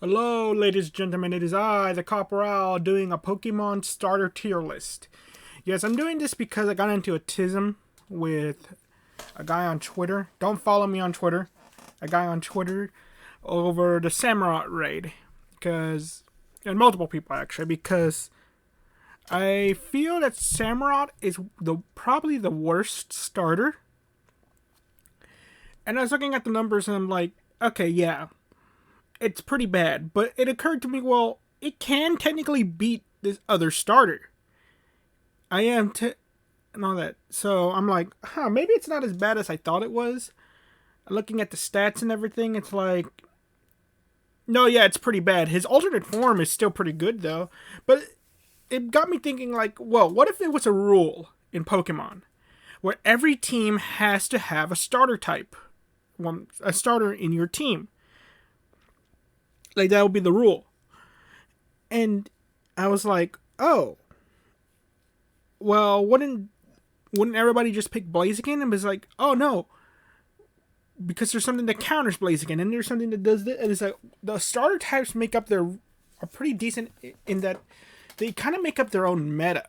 Hello, ladies and gentlemen, it is I, the Corporal, doing a Pokemon starter tier list. Yes, I'm doing this because I got into a tism with a guy on Twitter. Don't follow me on Twitter. A guy on Twitter over the Samurott raid. And multiple people actually, because I feel that Samurott is probably the worst starter. And I was looking at the numbers and I'm like, okay, yeah, it's pretty bad. But it occurred to me, well, it can technically beat this other starter. And all that. So I'm like, maybe it's not as bad as I thought it was. Looking at the stats and everything, it's like, no, yeah, it's pretty bad. His alternate form is still pretty good, though. But it got me thinking, like, well, what if it was a rule in Pokemon where every team has to have a starter type? A starter in your team. Like, that would be the rule. And I was like, oh, well, wouldn't everybody just pick Blaziken? And was like, oh no, because there's something that counters Blaziken, and there's something that does this. And it's like, the starter types are pretty decent in that they kind of make up their own meta.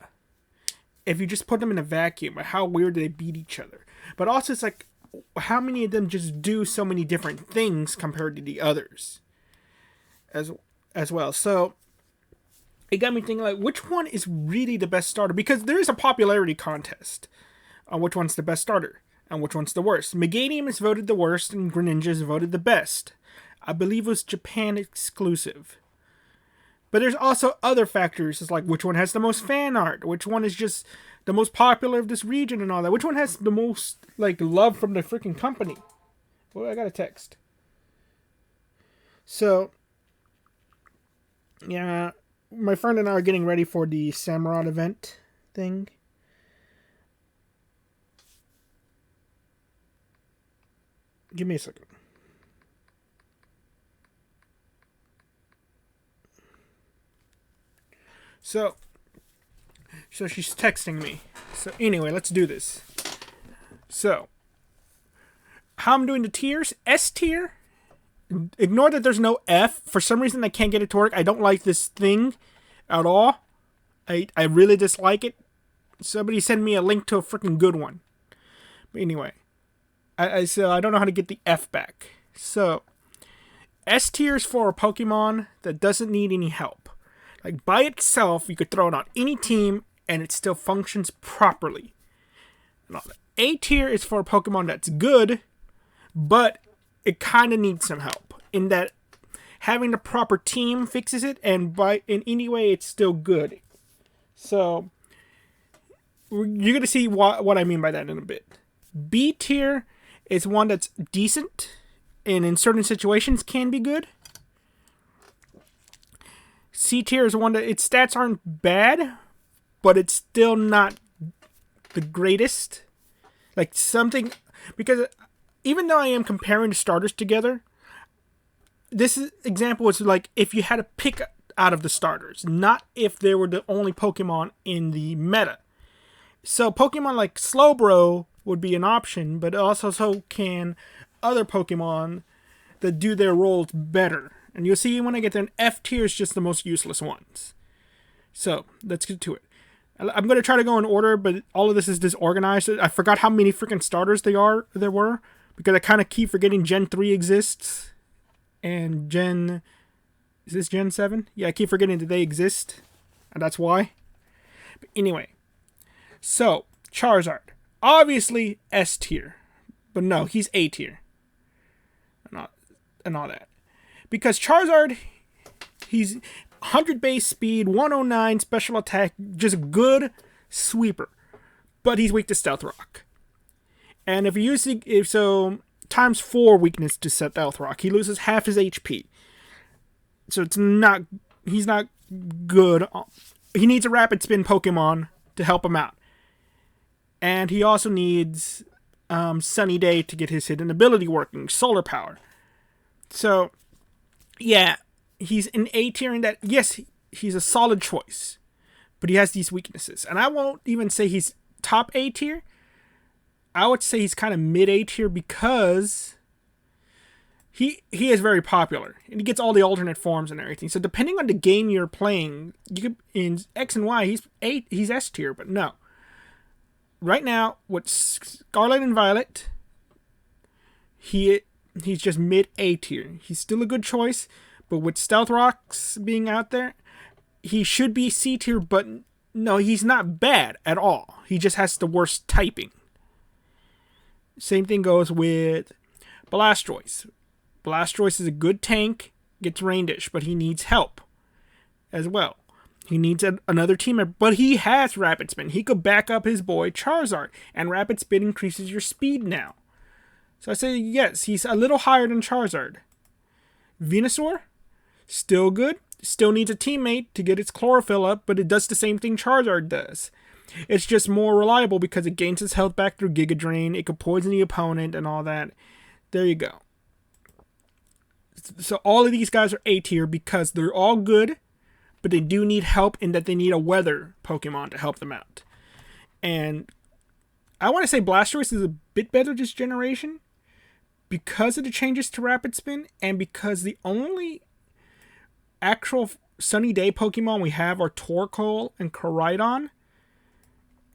If you just put them in a vacuum, how weird do they beat each other? But also, it's like, how many of them just do so many different things compared to the others as well. So it got me thinking, like, which one is really the best starter? Because there is a popularity contest on which one's the best starter and which one's the worst. Meganium is voted the worst and Greninja is voted the best. I believe it was Japan exclusive. But there's also other factors, it's like which one has the most fan art, which one is just the most popular of this region and all that, which one has the most, like, love from the freaking company. Well, I got a text. So, yeah, my friend and I are getting ready for the Samurott event thing. Give me a second. So she's texting me. So anyway, let's do this. So, how I'm doing the tiers. S tier. Ignore that there's no F. For some reason, I can't get it to work. I don't like this thing at all. I really dislike it. Somebody send me a link to a freaking good one. But anyway, so I don't know how to get the F back. So, S tier is for a Pokemon that doesn't need any help. Like, by itself, you could throw it on any team and it still functions properly. A tier is for a Pokemon that's good, but it kind of needs some help. In that having the proper team fixes it, and in any way, it's still good. So, you're going to see what I mean by that in a bit. B tier is one that's decent, and in certain situations can be good. C tier is one that its stats aren't bad, but it's still not the greatest. Like, something, because even though I am comparing the starters together, this example is like if you had to pick out of the starters, not if they were the only Pokemon in the meta. So Pokemon like Slowbro would be an option, but also so can other Pokemon that do their roles better. And you'll see when I get there, an F tier is just the most useless ones. So, let's get to it. I'm going to try to go in order, but all of this is disorganized. I forgot how many freaking starters there were, because I kind of keep forgetting Gen 3 exists. And is this Gen 7? Yeah, I keep forgetting that they exist. And that's why. But anyway. So, Charizard. Obviously, S tier. But no, he's A tier. And all that. Because Charizard, he's 100 base speed, 109 special attack, just good sweeper. But he's weak to Stealth Rock. And times 4 weakness to Stealth Rock, he loses half his HP. So he's not good. He needs a rapid spin Pokemon to help him out. And he also needs Sunny Day to get his hidden ability working, Solar Power. So, yeah, he's an A tier in that, yes, he's a solid choice, but he has these weaknesses. And I won't even say he's top A tier. I would say he's kind of mid A tier because he is very popular, and he gets all the alternate forms and everything. So depending on the game you're playing, you could, in X and Y, he's S tier, but no. Right now, with Scarlet and Violet, he's just mid A tier. He's still a good choice, but with Stealth Rocks being out there, he should be C tier, but no, he's not bad at all. He just has the worst typing. Same thing goes with Blastoise. Blastoise is a good tank, gets Rain Dish, but he needs help as well. He needs another teammate, but he has Rapid Spin. He could back up his boy Charizard, and Rapid Spin increases your speed now. So I say yes, he's a little higher than Charizard. Venusaur, still good. Still needs a teammate to get its chlorophyll up, but it does the same thing Charizard does. It's just more reliable because it gains its health back through Giga Drain. It could poison the opponent and all that. There you go. So all of these guys are A tier because they're all good, but they do need help in that they need a weather Pokemon to help them out. And I want to say Blastoise is a bit better this generation because of the changes to Rapid Spin and because the only actual Sunny Day Pokemon we have are Torkoal and Koraidon.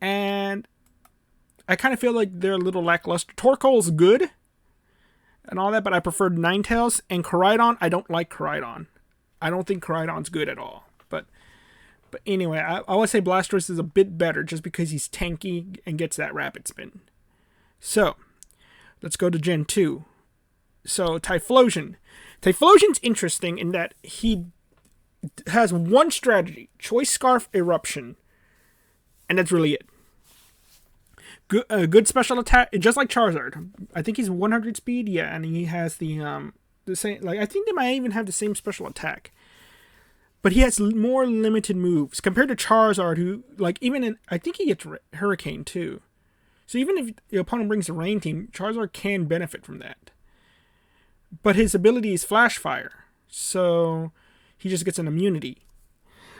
And I kind of feel like they're a little lackluster. Torkoal's good and all that, but I preferred Ninetales. And Koraidon, I don't like Koraidon. I don't think Koraidon's good at all. But anyway, I would say Blastoise is a bit better just because he's tanky and gets that Rapid Spin. So, let's go to Gen 2. So, Typhlosion. Typhlosion's interesting in that he has one strategy. Choice Scarf, Eruption. And that's really it. Good special attack, just like Charizard. I think he's 100 speed, yeah, and he has the same. Like I think they might even have the same special attack, but he has more limited moves compared to Charizard, who I think he gets Hurricane too. So even if the opponent brings a Rain Team, Charizard can benefit from that. But his ability is Flash Fire, so he just gets an immunity.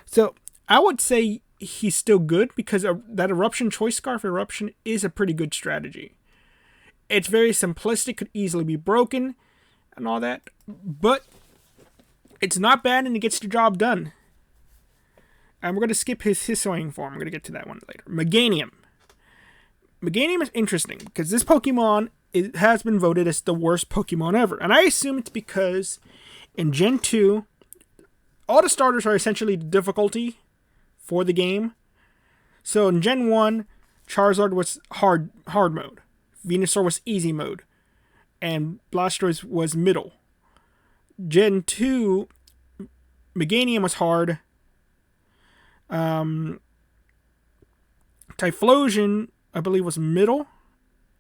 So I would say he's still good because that Eruption, Choice Scarf Eruption is a pretty good strategy. It's very simplistic, could easily be broken and all that, but it's not bad and it gets the job done. And we're going to skip his Hisuian form. I'm going to get to that one later. Meganium. Meganium is interesting because this Pokemon has been voted as the worst Pokemon ever. And I assume it's because in Gen 2, all the starters are essentially the difficulty for the game. So in Gen 1, Charizard was hard mode. Venusaur was easy mode. And Blastoise was middle. Gen 2, Meganium was hard. Typhlosion, I believe, was middle.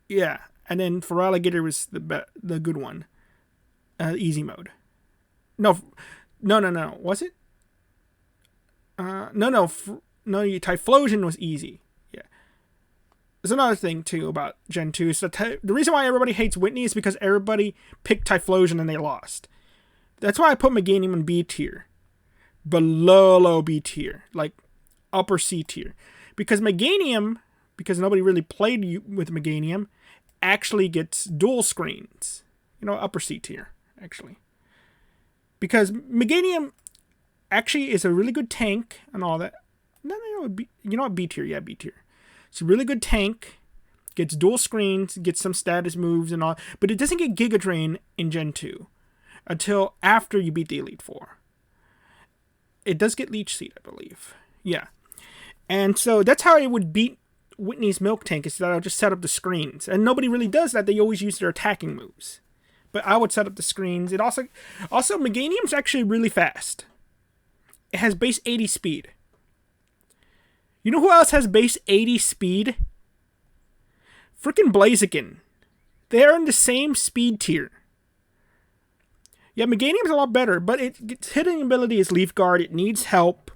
Yeah. And then Feraligatr was the good one. Easy mode. No. Was it? No, Typhlosion was easy. Yeah. There's another thing, too, about Gen 2. So the reason why everybody hates Whitney is because everybody picked Typhlosion and they lost. That's why I put Meganium in B tier. Below B tier. Like, upper C tier. Because Meganium, because nobody really played with Meganium, actually gets dual screens. Upper C tier, actually. Because Meganium actually is a really good tank and all that. No, B tier, yeah, B tier. It's a really good tank, gets dual screens, gets some status moves and all, but it doesn't get Giga Drain in Gen 2 until after you beat the Elite Four. It does get Leech Seed, I believe. Yeah. And so that's how I would beat Whitney's Milk Tank, is that I'll just set up the screens. And nobody really does that. They always use their attacking moves. But I would set up the screens. It also Meganium's actually really fast. It has base 80 speed. You know who else has base 80 speed? Frickin' Blaziken. They're in the same speed tier. Yeah, Meganium's a lot better, but its hitting ability is Leaf Guard. It needs help,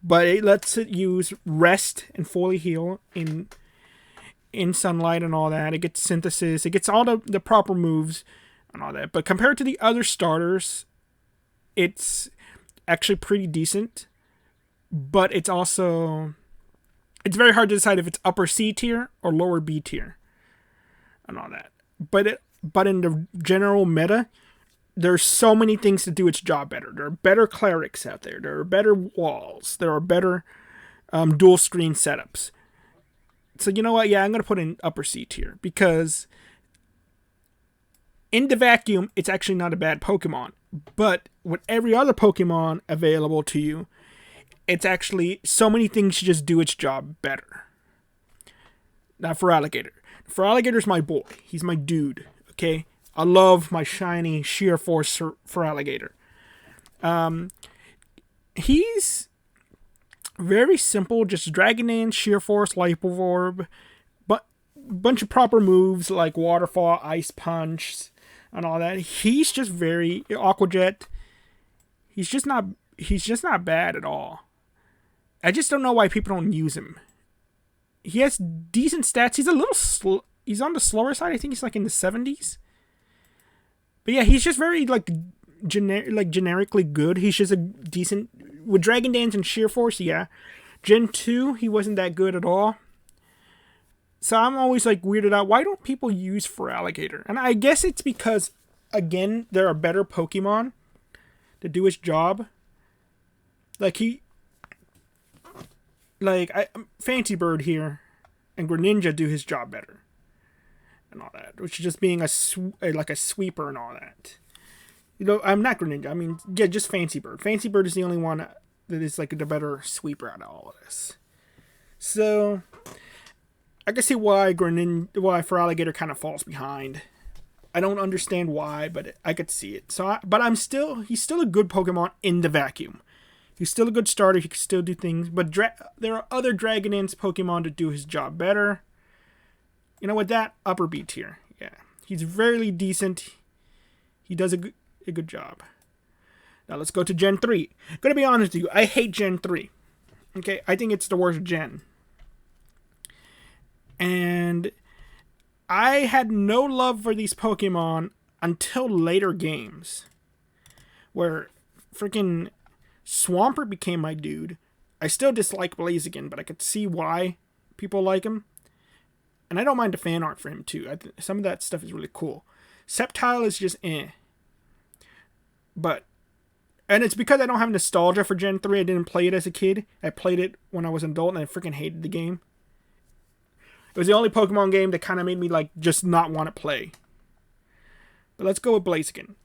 but it lets it use Rest and Fully Heal in Sunlight and all that. It gets Synthesis. It gets all the proper moves and all that. But compared to the other starters, it's actually pretty decent, but it's very hard to decide if it's upper C tier or lower B tier and all that. But in the general meta, there's so many things to do its job better. There are better clerics out there. There are better walls. There are better dual screen setups. So you know what? Yeah, I'm going to put in upper C tier because in the vacuum, it's actually not a bad Pokemon. But with every other Pokemon available to you, it's actually so many things to just do its job better. Now for Alligator. For Alligator's my boy. He's my dude. Okay? I love my shiny sheer force for Alligator. He's very simple. Just Dragon Dance, sheer force, life orb, but bunch of proper moves like waterfall, ice punch, and all that. He's just very Aqua Jet. He's just not bad at all. I just don't know why people don't use him. He has decent stats. He's a little he's on the slower side. I think he's like in the 70s. But yeah, he's just very generically good. He's just a decent with Dragon Dance and Sheer Force. Yeah, Gen 2 he wasn't that good at all. So I'm always like weirded out. Why don't people use Feraligatr? And I guess it's because again there are better Pokemon to do his job. Fancy Bird here and Greninja do his job better. And all that, which is just being a sweeper and all that. You know, I'm not Greninja. I mean, yeah, just Fancy Bird. Fancy Bird is the only one that is like the better sweeper out of all of this. So, I can see why Feraligatr kind of falls behind. I don't understand why, but I could see it. He's still a good Pokemon in the vacuum. He's still a good starter. He can still do things, but there are other Dragon Dance Pokemon to do his job better. You know what? That upper B tier. Yeah. He's very decent. He does a good job. Now let's go to Gen 3. I'm going to be honest with you. I hate Gen 3. Okay? I think it's the worst gen. And I had no love for these Pokemon until later games. Where freaking Swampert became my dude. I still dislike Blaziken, but I could see why people like him. And I don't mind the fan art for him, too. Some of that stuff is really cool. Sceptile is just eh. And it's because I don't have nostalgia for Gen 3. I didn't play it as a kid. I played it when I was an adult, and I freaking hated the game. It was the only Pokemon game that kind of made me, just not want to play. But let's go with Blaziken.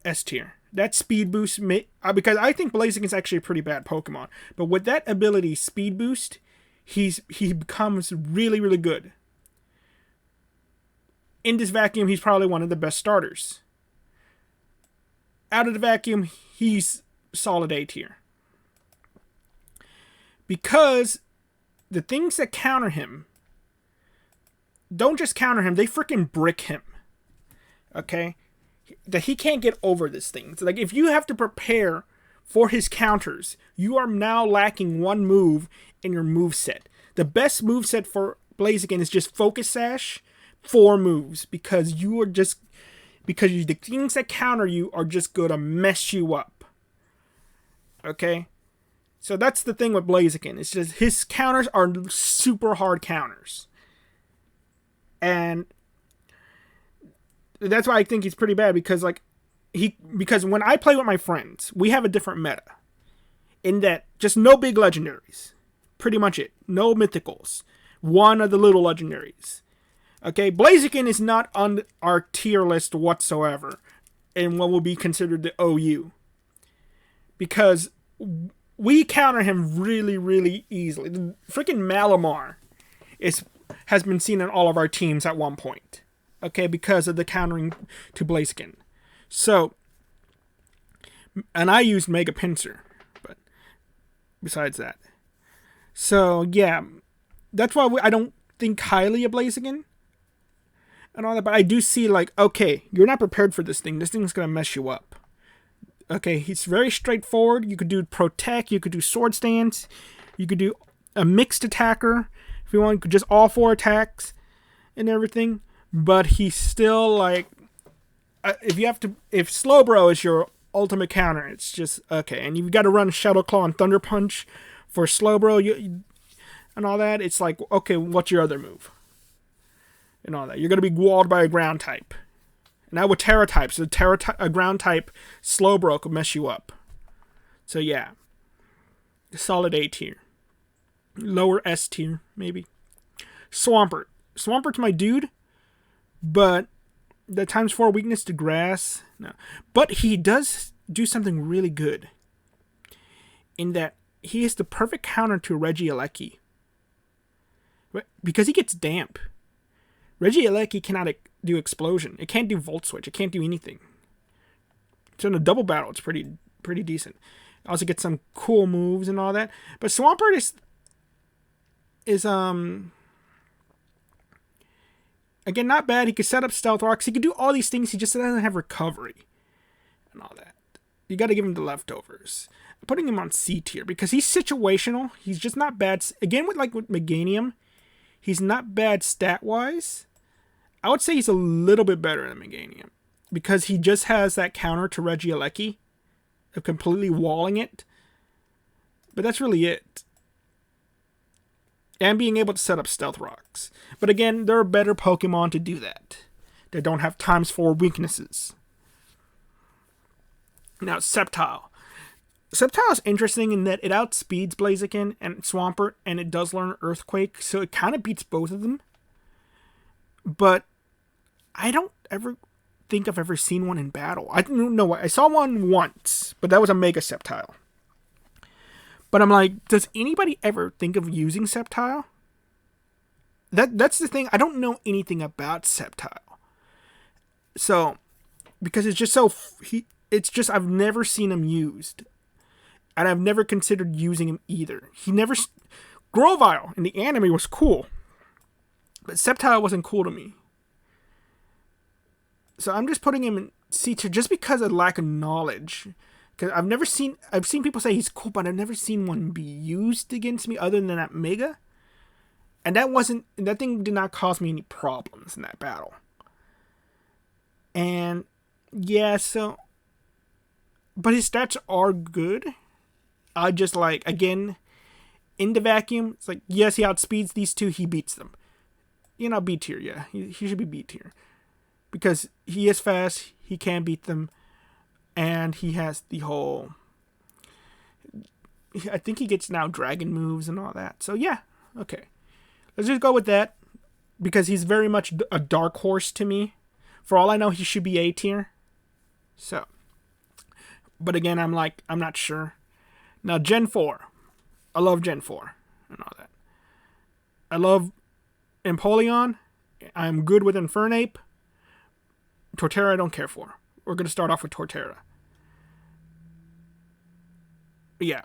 S tier. That speed boost, because I think Blaziken is actually a pretty bad Pokemon. But with that ability, speed boost, he becomes really, really good. In this vacuum, he's probably one of the best starters. Out of the vacuum, he's solid A tier. Because the things that counter him don't just counter him, they freaking brick him. Okay? That he can't get over this thing. So, if you have to prepare for his counters, you are now lacking one move in your moveset. The best moveset for Blaziken is just Focus Sash, 4 moves, because the things that counter you are just going to mess you up. Okay? So that's the thing with Blaziken. It's just his counters are super hard counters. And that's why I think he's pretty bad, because when I play with my friends, we have a different meta. In that, just no big legendaries. Pretty much it. No mythicals. One of the little legendaries. Okay, Blaziken is not on our tier list whatsoever in what will be considered the OU. Because we counter him really, really easily. The freaking Malamar has been seen in all of our teams at one point. Okay, because of the countering to Blaziken. So, and I used Mega Pinsir, but besides that. So, yeah, that's why I don't think highly of Blaziken and all that, but I do see, okay, you're not prepared for this thing. This thing's going to mess you up. Okay, he's very straightforward. You could do Protect, you could do Sword Stance, you could do a mixed attacker. If you want, you could just all 4 attacks and everything. But he's still, if Slowbro is your ultimate counter, it's just, okay. And you've got to run Shadow Claw and Thunder Punch for Slowbro and all that. It's like, okay, what's your other move? And all that. You're going to be walled by a ground type. Now with Terra types, so a ground type Slowbro will mess you up. So yeah, solid A tier. Lower S tier, maybe. Swampert. Swampert's my dude, but the ×4 weakness to grass, no. But he does do something really good. In that he is the perfect counter to Regieleki. Because he gets damp. Regieleki cannot do explosion. It can't do volt switch. It can't do anything. So in a double battle, it's pretty decent. Also get some cool moves and all that. But Swampert is again, not bad. He could set up stealth rocks. He could do all these things. He just doesn't have recovery and all that. You got to give him the leftovers. I'm putting him on C tier because he's situational. He's just not bad. Again, with Meganium, he's not bad stat-wise. I would say he's a little bit better than Meganium because he just has that counter to Regieleki of completely walling it. But that's really it. And being able to set up stealth rocks. But again, there are better Pokemon to do that. That don't have ×4 weaknesses. Now, Sceptile. Sceptile is interesting in that it outspeeds Blaziken and Swampert, and it does learn Earthquake, so it kind of beats both of them. But I don't ever think I've ever seen one in battle. I don't know. I saw one once, but that was a Mega Sceptile. But I'm like, does anybody ever think of using Sceptile? That's the thing. I don't know anything about Sceptile. So, because it's just so... It's just, I've never seen him used. And I've never considered using him either. Grovyle in the anime was cool. But Sceptile wasn't cool to me. So I'm just putting him in C tier just because of lack of knowledge. Because I've seen people say he's cool, but I've never seen one be used against me other than that Mega. And that thing did not cause me any problems in that battle. And yeah, so, but his stats are good. I just again, in the vacuum, it's like, yes, he outspeeds these two, he beats them. B tier, yeah. He should be B tier. Because he is fast, he can beat them. And he has the whole... I think he gets now dragon moves and all that. So yeah, okay. Let's just go with that. Because he's very much a dark horse to me. For all I know, he should be A tier. So. But again, I'm not sure. Now, Gen 4. I love Gen 4 and all that. I love Empoleon. I'm good with Infernape. Torterra I don't care for. We're going to start off with Torterra. But yeah.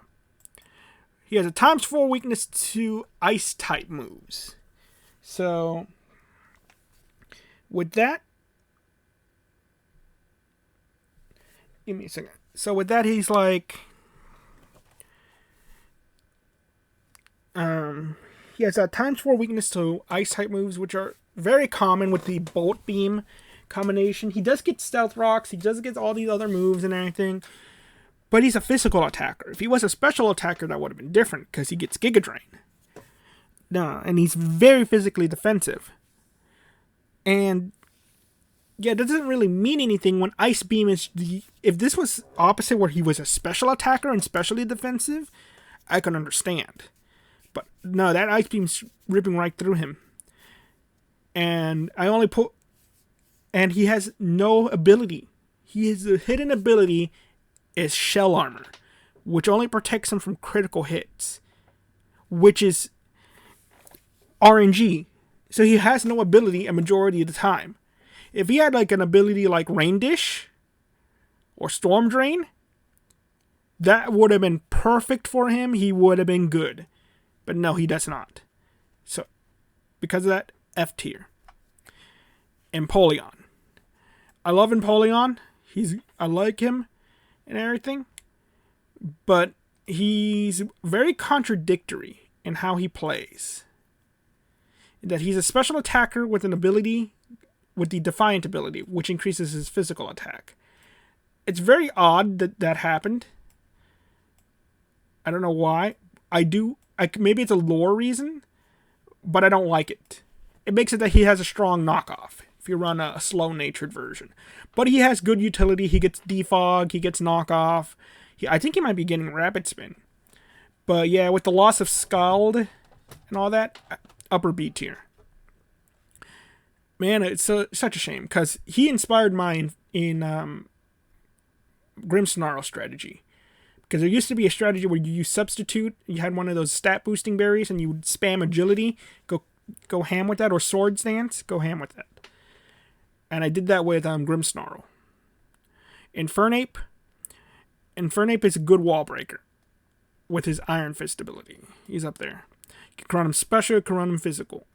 He has a ×4 weakness to ice type moves. So, with that, give me a second. So with that, he's he has a ×4 weakness to ice type moves, which are very common with the Bolt Beam combination. He does get Stealth Rocks, he does get all these other moves and everything, but he's a physical attacker. If he was a special attacker, that would have been different, because he gets Giga Drain. No, and he's very physically defensive. And yeah, that doesn't really mean anything when Ice Beam is if this was opposite where he was a special attacker and specially defensive, I can understand. But no, that Ice Beam's ripping right through him. And and he has no ability. His hidden ability is Shell Armor, which only protects him from critical hits, which is RNG. So he has no ability a majority of the time. If he had an ability like Rain Dish or Storm Drain, that would have been perfect for him. He would have been good. But no, he does not. So, because of that, F tier. Empoleon. I love Empoleon. I like him and everything. But he's very contradictory in how he plays. That he's a special attacker with an ability, with the Defiant ability, which increases his physical attack. It's very odd that happened. I don't know why. Maybe it's a lore reason, but I don't like it. It makes it that he has a strong knockoff if you run a slow-natured version. But he has good utility. He gets defog, he gets knockoff. I think he might be getting rapid spin. But yeah, with the loss of Scald and all that, upper B tier. Man, it's such a shame, because he inspired mine in Grim Snarl strategy. Because there used to be a strategy where you use Substitute, you had one of those stat boosting berries, and you would spam Agility, go ham with that, or Sword Stance, go ham with that. And I did that with Grim Snarl. Infernape is a good wall breaker with his Iron Fist ability. He's up there. You can run him special, you can run him physical.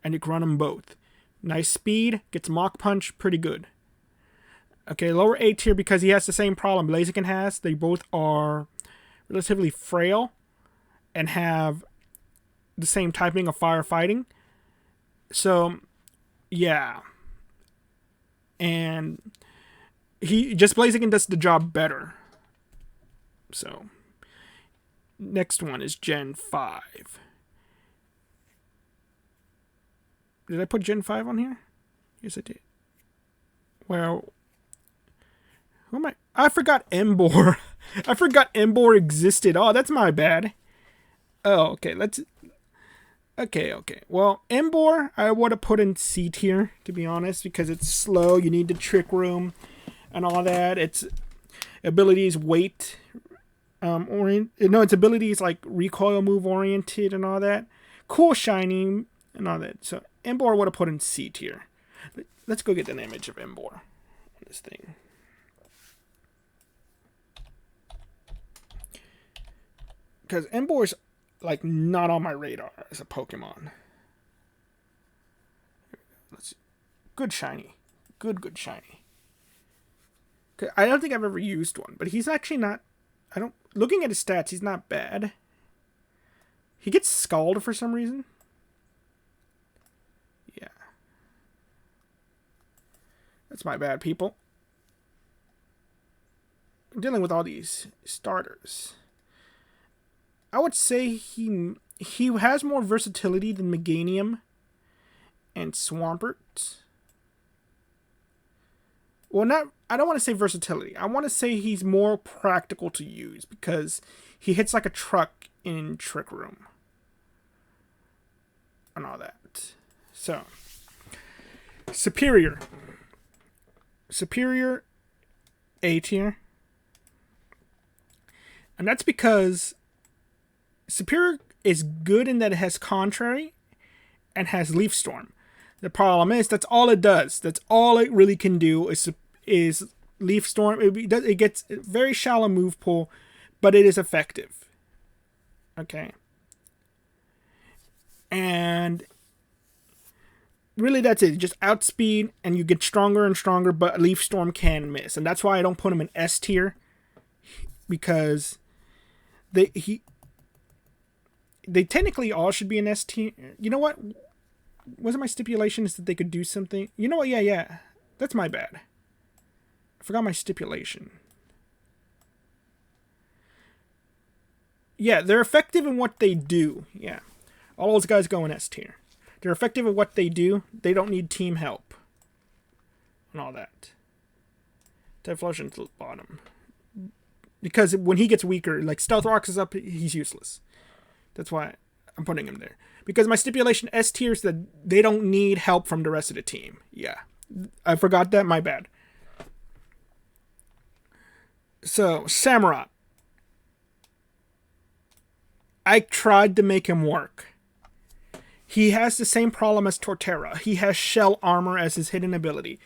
And you can run them both. Nice speed, gets Mach Punch, pretty good. Okay, lower A tier because he has the same problem Blaziken has. They both are relatively frail and have the same typing of firefighting. So, yeah. And Blaziken does the job better. So, next one is Gen 5. Did I put Gen 5 on here? Yes, I did. Well, who am I? I forgot Embor. I forgot Embor existed. Oh, that's my bad. Oh, okay. Okay. Well, Embor, I would have put in C tier, to be honest, because it's slow. You need the Trick Room and all that. Its abilities weight oriented. No, its abilities like recoil move oriented and all that. Cool shiny and all that. So Embor would have put in C tier. Let's go get an image of Embor on this thing. Because Embor's like not on my radar as a Pokemon. Let's see. Good shiny. Good shiny. I don't think I've ever used one, but he's actually not. Looking at his stats, he's not bad. He gets Scald for some reason. Yeah. That's my bad, people. I'm dealing with all these starters. I would say he has more versatility than Meganium and Swampert. Well, I don't want to say versatility. I want to say he's more practical to use because he hits like a truck in Trick Room and all that. So, Superior A tier. And that's because Superior is good in that it has Contrary and has Leaf Storm. The problem is that's all it does. That's all it really can do is Leaf Storm. It gets a very shallow move pool, but it is effective. Okay. And really that's it. Just outspeed and you get stronger and stronger, but Leaf Storm can miss. And that's why I don't put him in S tier. Because they technically all should be in S tier. You know what? Wasn't my stipulation is that they could do something? You know what? Yeah. That's my bad. I forgot my stipulation. Yeah, they're effective in what they do. Yeah. All those guys go in S tier. They're effective at what they do. They don't need team help. And all that. Typhlosion to the bottom. Because when he gets weaker, like Stealth Rocks is up, he's useless. That's why I'm putting him there. Because my stipulation S tier is that they don't need help from the rest of the team. Yeah. I forgot that. My bad. So, Samurott. I tried to make him work. He has the same problem as Torterra. He has Shell Armor as his hidden ability.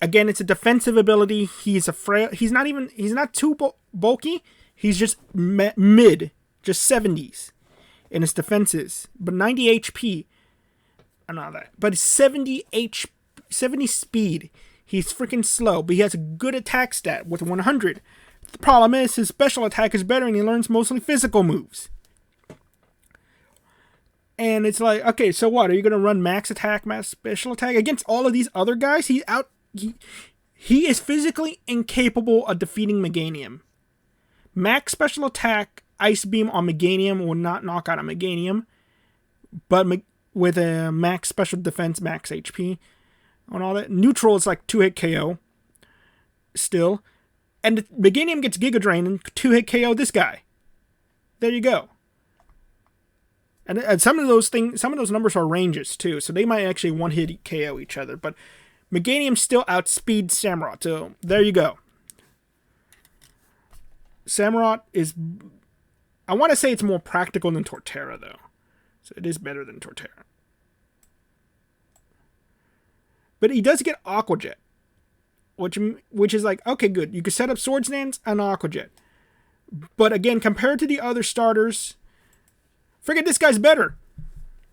Again, it's a defensive ability. He's not too bulky. He's just mid. Just 70s in his defenses. But 90 HP and all that. But 70 speed. He's freaking slow. But he has a good attack stat with 100. The problem is his special attack is better and he learns mostly physical moves. And it's like, okay, so what? Are you going to run max attack, max special attack? Against all of these other guys, he is physically incapable of defeating Meganium. Max special attack, Ice Beam on Meganium will not knock out a Meganium. But with a max special defense, max HP, on all that. Neutral is like 2-hit KO still. And the Meganium gets Giga Drain and 2-hit KO this guy. There you go. And some of those numbers are ranges too, so they might actually 1-hit KO each other. But Meganium still outspeeds Samurott, so there you go. Samurott is, I want to say it's more practical than Torterra though, so it is better than Torterra. But he does get Aqua Jet, which is like, okay, good. You can set up Swords Dance and Aqua Jet. But again, compared to the other starters, forget this guy's better.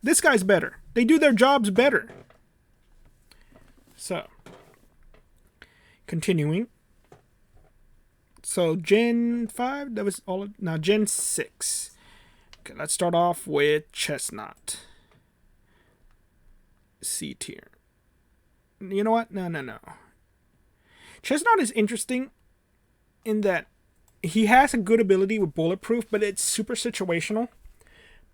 This guy's better. They do their jobs better. So, continuing. So, Gen 5, that was all. Now, Gen 6. Okay, let's start off with Chestnut. C tier. You know what? No. Chestnut is interesting in that he has a good ability with Bulletproof, but it's super situational.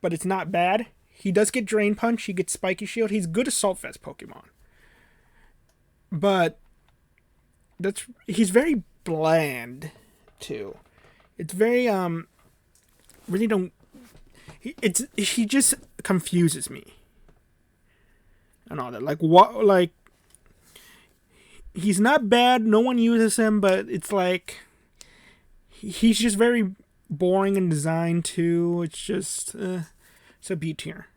But it's not bad. He does get Drain Punch. He gets Spiky Shield. He's good Assault Vest Pokemon. But he's very bland too. It's very really don't. He just confuses me. And all that. Like what? Like he's not bad. No one uses him, but it's like he's just very boring in design too. It's just it's a B tier.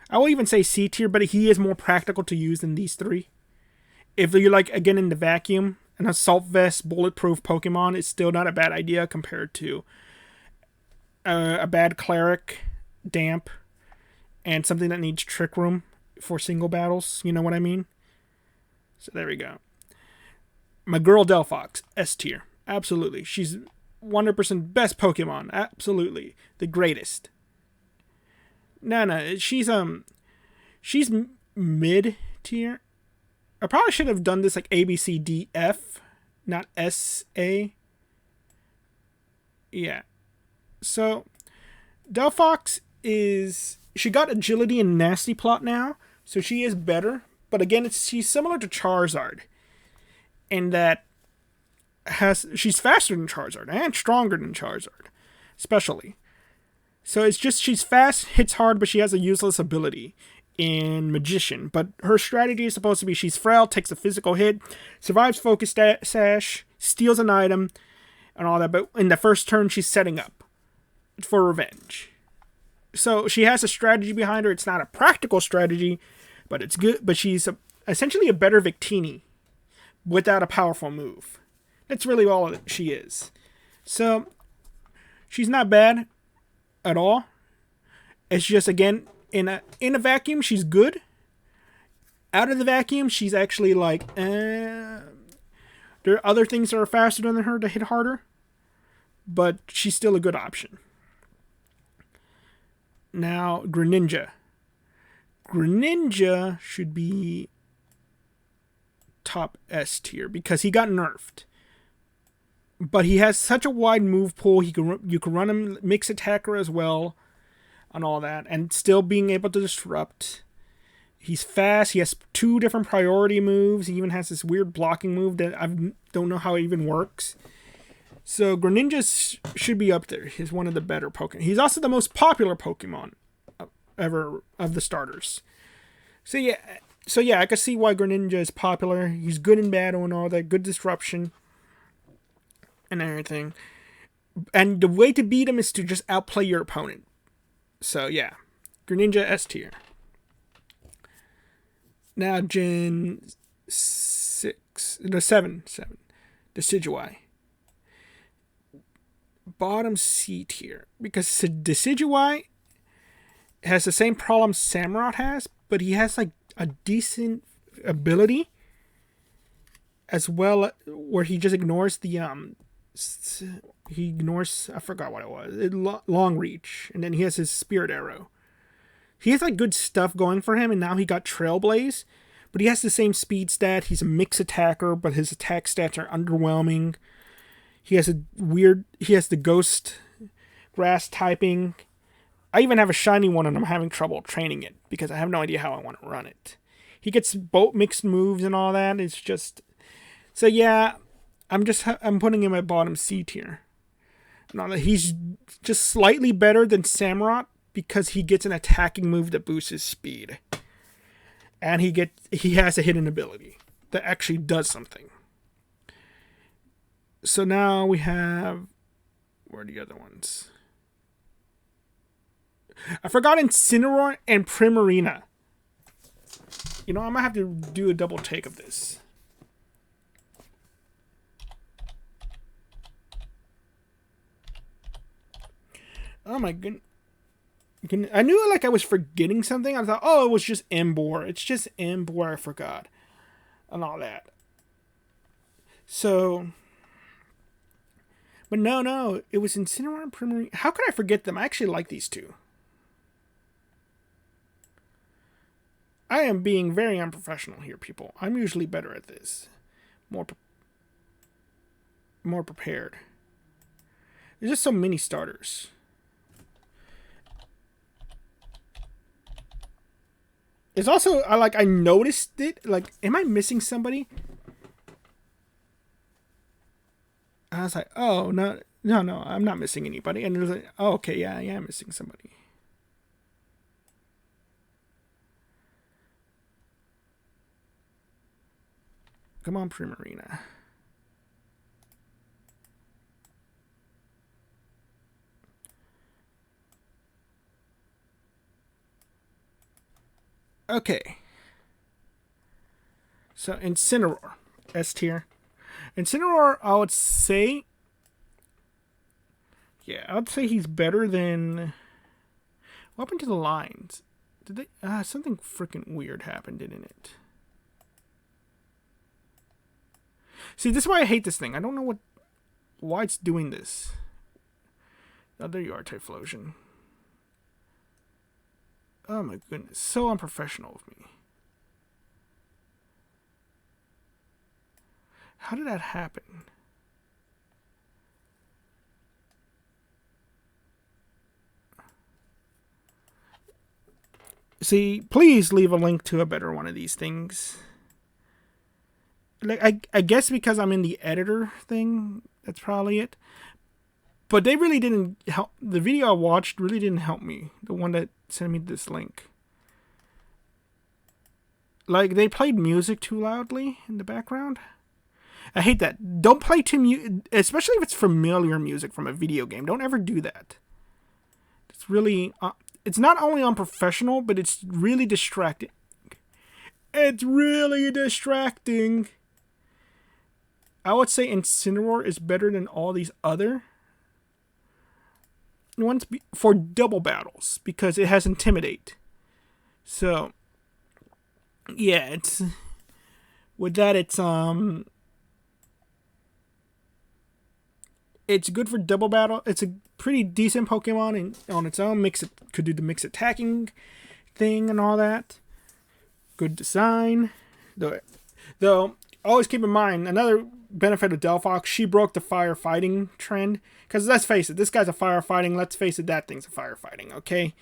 I will even say C tier, but he is more practical to use than these three. If you're like again in the vacuum, an Assault Vest Bulletproof Pokemon is still not a bad idea compared to a bad Cleric, Damp, and something that needs Trick Room for single battles. You know what I mean? So there we go. My girl Delphox, S tier. Absolutely. She's 100% best Pokemon. Absolutely. The greatest. No. She's mid tier. I probably should have done this like A, B, C, D, F, not S, A. Yeah. So, Delphox she got Agility and Nasty Plot now, so she is better. But again, she's similar to Charizard in that she's faster than Charizard and stronger than Charizard, especially. So it's just she's fast, hits hard, but she has a useless ability in Magician. But her strategy is supposed to be she's frail, takes a physical hit, survives Focus Sash, steals an item, and all that. But in the first turn, she's setting up for revenge. So she has a strategy behind her. It's not a practical strategy, but it's good. But she's essentially a better Victini without a powerful move. That's really all that she is. So she's not bad at all. It's just, again, in a vacuum, she's good. Out of the vacuum, she's actually like, there are other things that are faster than her to hit harder, but she's still a good option. Now, Greninja. Greninja should be top S tier because he got nerfed. But he has such a wide move pool. You can run him mix attacker as well, and all that, and still being able to disrupt. He's fast. He has 2 different priority moves. He even has this weird blocking move that I don't know how it even works. So Greninja should be up there. He's one of the better Pokemon. He's also the most popular Pokemon ever of the starters. So yeah, I can see why Greninja is popular. He's good in battle and all that. Good disruption and everything. And the way to beat him is to just outplay your opponent. So yeah, Greninja S tier. Now Gen 7, Decidueye. Bottom C tier. Because Decidueye has the same problem Samurott has, but he has like a decent ability as well, where he just ignores the I forgot what it was. Long reach, and then he has his Spirit Arrow. He has like good stuff going for him, and now he got Trailblaze, but he has the same speed stat. He's a mix attacker, but his attack stats are underwhelming. He has the Ghost Grass typing. I even have a shiny one, and I'm having trouble training it because I have no idea how I want to run it. He gets both mixed moves and all that. It's just so yeah. I'm putting him at bottom C tier. No, he's just slightly better than Samurott because he gets an attacking move that boosts his speed, and he has a hidden ability that actually does something. So now we have, where are the other ones? I forgot Incineroar and Primarina. You know, I might have to do a double take of this. Oh my goodness. I knew like I was forgetting something. I thought, oh, it was just Emboar. It's just Emboar I forgot. And all that. So, but no. It was Incineroar and Primarina. How could I forget them? I actually like these two. I am being very unprofessional here, people. I'm usually better at this. More prepared. There's just so many starters. It's also, I noticed it. Like, am I missing somebody? I was like, oh, no, I'm not missing anybody. And it was like, oh, okay, yeah, I am missing somebody. Come on, Primarina. Okay. So, Incineroar. S tier. Incineroar, I would say... Yeah, I would say he's better than... What happened to the lines? Did they... something freaking weird happened, didn't it? See, this is why I hate this thing. I don't know why it's doing this. Oh, there you are, Typhlosion. Oh my goodness, so unprofessional of me. How did that happen? See, please leave a link to a better one of these things. Like, I guess because I'm in the editor thing, that's probably it. But they really didn't help. The video I watched really didn't help me. The one that sent me this link. Like, they played music too loudly in the background. I hate that. Don't play especially if it's familiar music from a video game. Don't ever do that. It's really... it's not only unprofessional, but it's really distracting. It's really distracting. I would say Incineroar is better than all these other ones for double battles because it has Intimidate. So, yeah, it's... With that, it's good for double battle. It's a pretty decent Pokemon on its own. Could do the mix attacking thing and all that. Good design. Though always keep in mind, another benefit of Delphox, she broke the firefighting trend. Because let's face it, this guy's a firefighting. Let's face it, that thing's a firefighting, okay?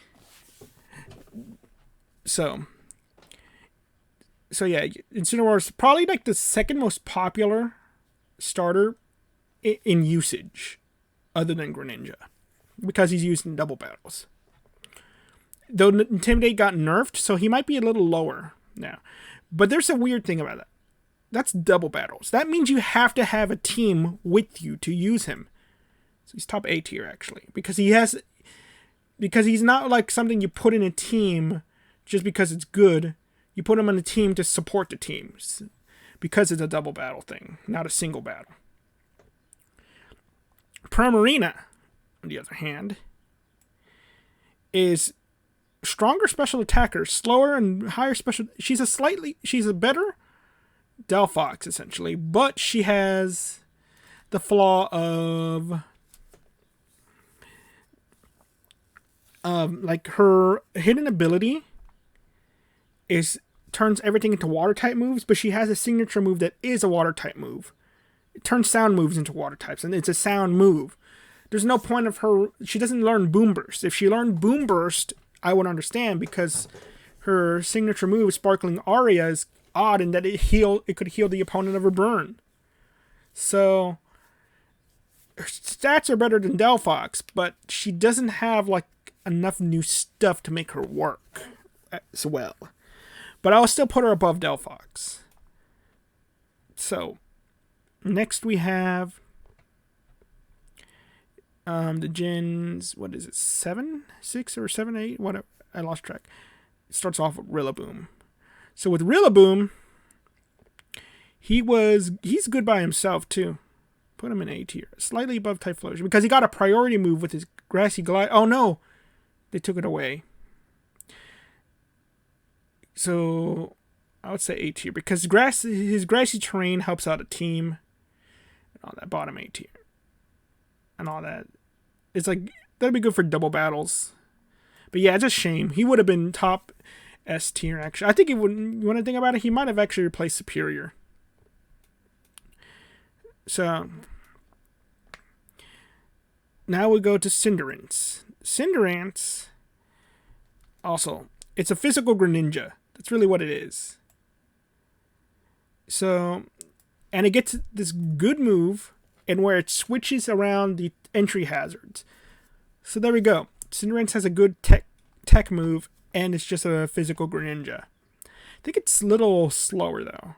So yeah, Incineroar is probably like the second most popular starter in usage, other than Greninja, because he's used in double battles. Though Intimidate got nerfed, so he might be a little lower now. But there's a weird thing about that. That's double battles. That means you have to have a team with you to use him. So he's top A tier, actually. Because he's not like something you put in a team just because it's good. You put him on a team to support the teams. Because it's a double battle thing, not a single battle. Primarina, on the other hand, is stronger special attacker, slower and higher special... She's a better Delphox, essentially, but she has the flaw of like her hidden ability turns everything into water type moves, but she has a signature move that is a water type move. It turns sound moves into water types, and it's a sound move. There's no point of her... She doesn't learn Boom Burst. If she learned Boom Burst, I would understand, because her signature move, Sparkling Aria, is odd in that it could heal the opponent of a burn. So her stats are better than Delphox, but she doesn't have like enough new stuff to make her work as well. But I'll still put her above Delphox. So next we have the gens. What is it? 7, 6, or 7, 8? Whatever. I lost track. It starts off with Rillaboom. So with Rillaboom, he's good by himself too. Put him in A tier, slightly above Typhlosion, because he got a priority move with his Grassy Glide. Oh no, they took it away. So I would say A tier because his grassy terrain helps out a team and all that. Bottom A tier and all that. It's like that'd be good for double battles. But yeah, it's a shame. He would have been top S tier actually. I think he would. You want to think about it? He might have actually replaced Superior. So now we go to Cinderace. Cinderace, also, it's a physical Greninja. That's really what it is. So, and it gets this good move, and where it switches around the entry hazards. So there we go. Cinderace has a good tech move, and it's just a physical Greninja. I think it's a little slower though.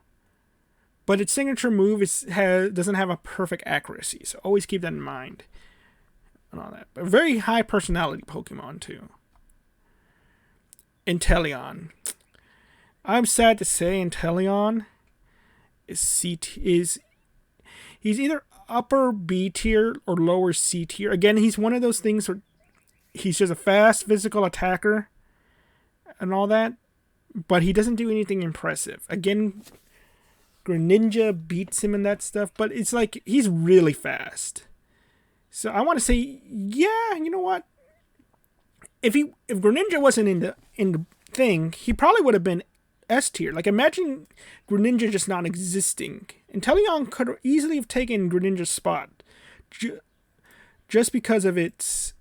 But its signature move doesn't have a perfect accuracy, so always keep that in mind. And all that. But very high personality Pokemon too. Inteleon. I'm sad to say Inteleon he's either upper B tier or lower C tier. Again, he's one of those things where he's just a fast physical attacker and all that, but he doesn't do anything impressive. Again, Greninja beats him and that stuff, but it's like he's really fast. So I want to say, yeah, you know what? If Greninja wasn't in the thing, he probably would have been S tier. Like imagine Greninja just not existing. Inteleon could easily have taken Greninja's spot, just because of its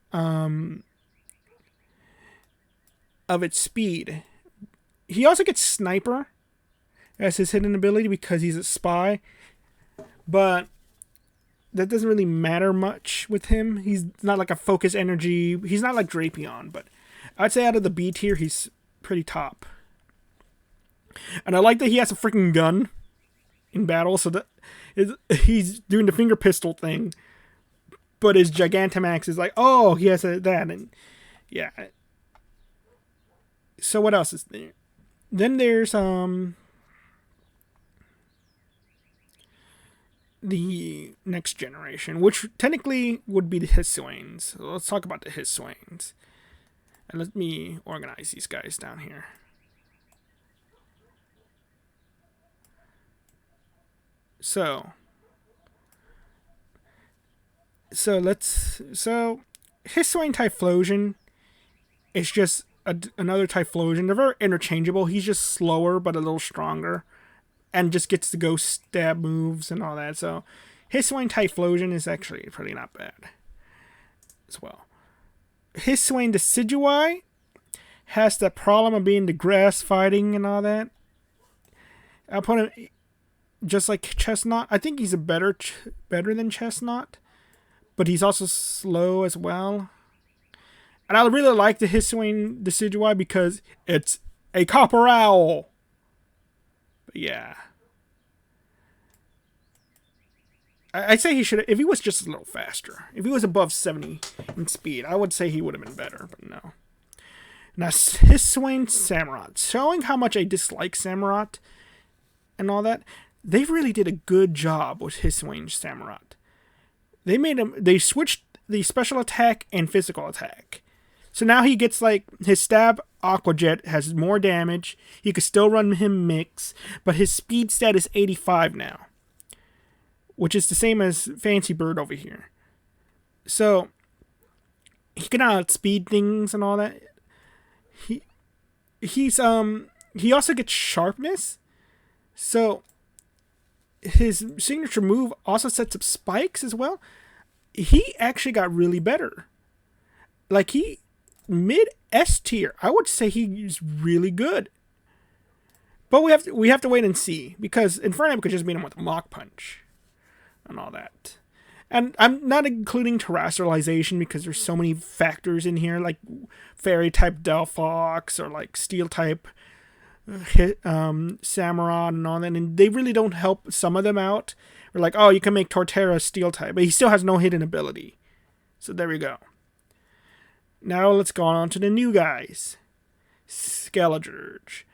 speed. He also gets Sniper as his hidden ability because he's a spy, but that doesn't really matter much with him. He's not like a focus energy. He's not like Drapion, but I'd say out of the B tier, he's pretty top. And I like that he has a freaking gun in battle, so that he's doing the finger pistol thing, but his Gigantamax is like, oh, he has that, and yeah. So what else is there? Then there's the next generation, which technically would be the Hisuians. So let's talk about the Hisuians. And let me organize these guys down here. So Hisuian Typhlosion is just another Typhlosion. They're very interchangeable. He's just slower but a little stronger, and just gets to go stab moves and all that. So Hisuian Typhlosion is actually pretty not bad as well. Hisuian Decidueye has the problem of being the grass fighting and all that. I'll put him just like Chestnut. I think he's better than Chestnut, but he's also slow as well. And I really like the Hisuian Decidueye because it's a copper owl. But yeah. I'd say he should, if he was just a little faster, if he was above 70 in speed, I would say he would have been better, but no. Now, Hisuian Samurott, showing how much I dislike Samurott and all that, they really did a good job with Hisuian Samurott. They switched the special attack and physical attack. So now he gets like, his stab Aqua Jet has more damage, he could still run him Mix, but his speed stat is 85 now, which is the same as Fancy Bird over here. So he can outspeed things and all that. He also gets sharpness. So his signature move also sets up spikes as well. He actually got really better. Like mid S tier. I would say he's really good. But we have to wait and see, because Infernape could just beat him with a Mach Punch and all that. And I'm not including terrestrialization because there's so many factors in here, like Fairy type Delphox or like Steel type Samurott and all that, and they really don't help some of them out. We're like, oh, you can make Torterra Steel type, but he still has no hidden ability. So there we go. Now let's go on to the new guys. Skeledirge.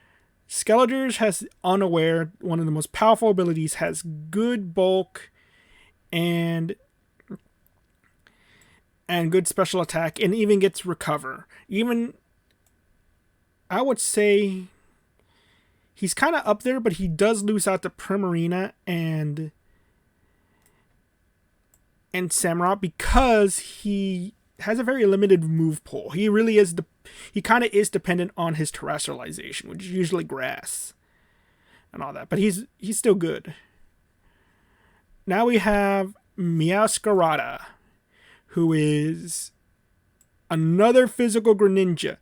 Skeledirge has Unaware, one of the most powerful abilities, has good bulk and good special attack, and even gets Recover. Even, I would say, he's kind of up there, but he does lose out to Primarina and Samurott because he has a very limited move pool. He really is he kind of is dependent on his terrestrialization, which is usually grass and all that. But he's still good. Now we have Meowscarada, who is another physical Greninja,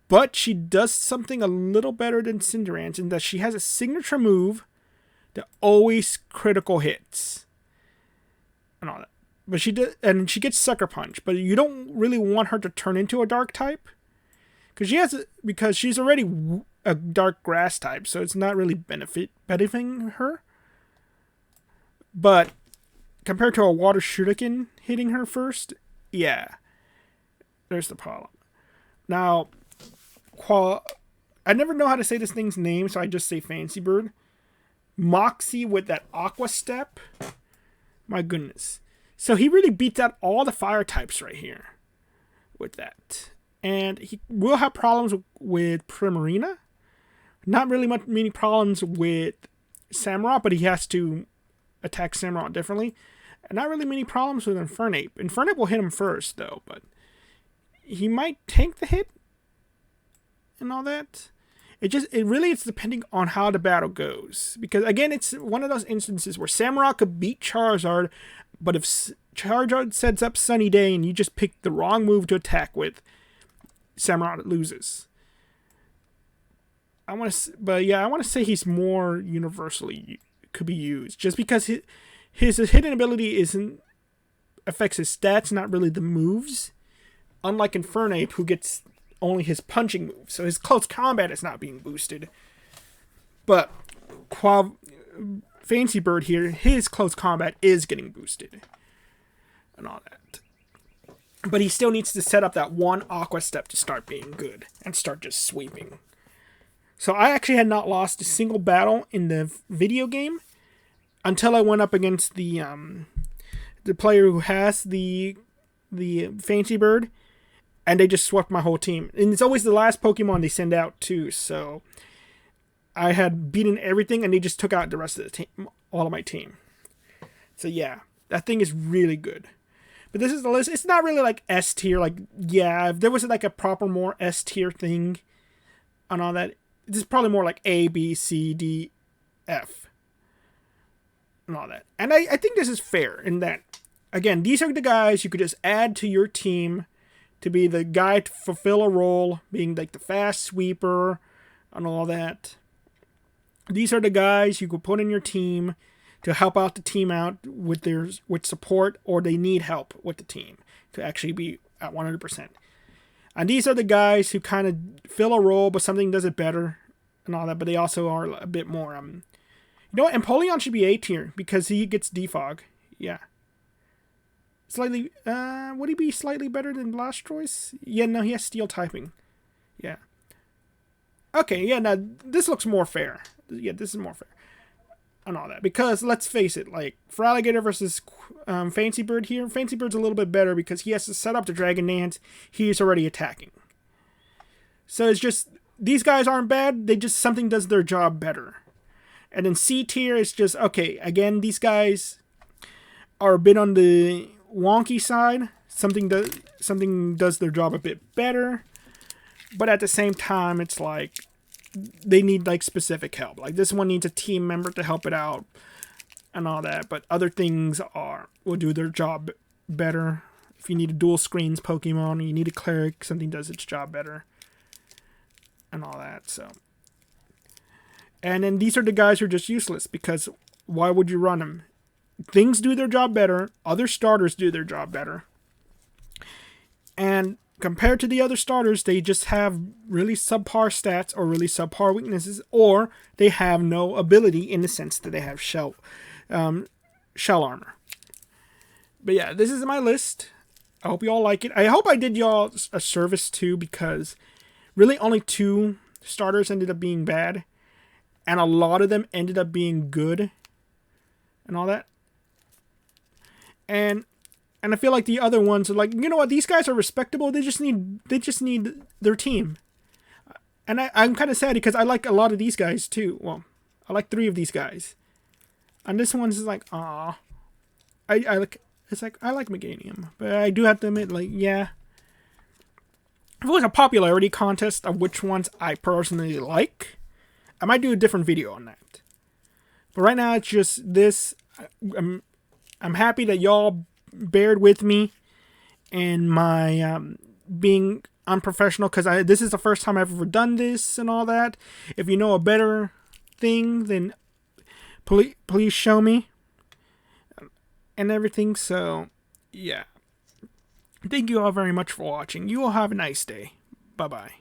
but she does something a little better than Cinderace in that she has a signature move that always critical hits and all that. But she gets Sucker Punch, but you don't really want her to turn into a dark type because she's already a dark grass type, so it's not really benefiting her. But compared to a water shuriken hitting her first, yeah, there's the problem. Now, I never know how to say this thing's name, so I just say Fancy Bird. Moxie with that Aqua Step. My goodness. So he really beats out all the fire types right here with that. And he will have problems with Primarina. Not really many problems with Samurott, but he has to attack Samurott differently. And not really many problems with Infernape. Infernape will hit him first, though, but he might tank the hit and all that. It really is depending on how the battle goes. Because, again, it's one of those instances where Samurott could beat Charizard, but if Charizard sets up Sunny Day and you just pick the wrong move to attack with, Samurott loses. I want to say he's more universally could be used, just because his hidden ability affects his stats, not really the moves. Unlike Infernape, who gets only his punching moves, so his close combat is not being boosted. But Fancy Bird here, his close combat is getting boosted and all that. But he still needs to set up that one Aqua Step to start being good and start just sweeping. So I actually had not lost a single battle in the video game until I went up against the player who has the Fancy Bird, and they just swept my whole team. And it's always the last Pokemon they send out too, so I had beaten everything, and they just took out the rest of the team, all of my team. So yeah, that thing is really good. But this is the list. It's not really like S tier. Like, yeah, if there was like a proper more S tier thing and all that, this is probably more like A, B, C, D, F and all that. And I think this is fair in that, again, these are the guys you could just add to your team to be the guy to fulfill a role, being like the fast sweeper and all that. These are the guys you could put in your team to help out the team out with support, or they need help with the team to actually be at 100%. And these are the guys who kind of fill a role, but something does it better and all that, but they also are a bit more, you know what, Empoleon should be A tier because he gets defog. Yeah. Slightly, would he be slightly better than Blastoise? Yeah, no, he has steel typing. Yeah. Okay, yeah, now this looks more fair. Yeah, this is more fair. And all that, because let's face it, like for Alligator versus Fancy Bird here, Fancy Bird's a little bit better because he has to set up the Dragon Dance. He's already attacking, so it's just these guys aren't bad. They just something does their job better. And then C tier is just okay. Again, these guys are a bit on the wonky side. Something does their job a bit better, but at the same time, it's like they need like specific help. Like this one needs a team member to help it out and all that, but other things will do their job better if you need a dual screens Pokemon, you need a cleric, something does its job better, and all that. So, and then these are the guys who are just useless, because why would you run them? Things do their job better. Other starters do their job better. And compared to the other starters, they just have really subpar stats or really subpar weaknesses, or they have no ability in the sense that they have shell armor. But yeah, this is my list. I hope you all like it. I hope I did y'all a service too, because really only 2 starters ended up being bad, and a lot of them ended up being good and all that. And I feel like the other ones are like, you know what, these guys are respectable. They just need their team. And I'm kind of sad because I like a lot of these guys too. Well, I like 3 of these guys. And this one's like, ah, I like Meganium, but I do have to admit, like, yeah, if it was a popularity contest of which ones I personally like, I might do a different video on that. But right now it's just this. I'm happy that y'all bared with me and my being unprofessional, because this is the first time I've ever done this and all that. If you know a better thing, then please show me and everything. So yeah, thank you all very much for watching. You all have a nice day. Bye bye.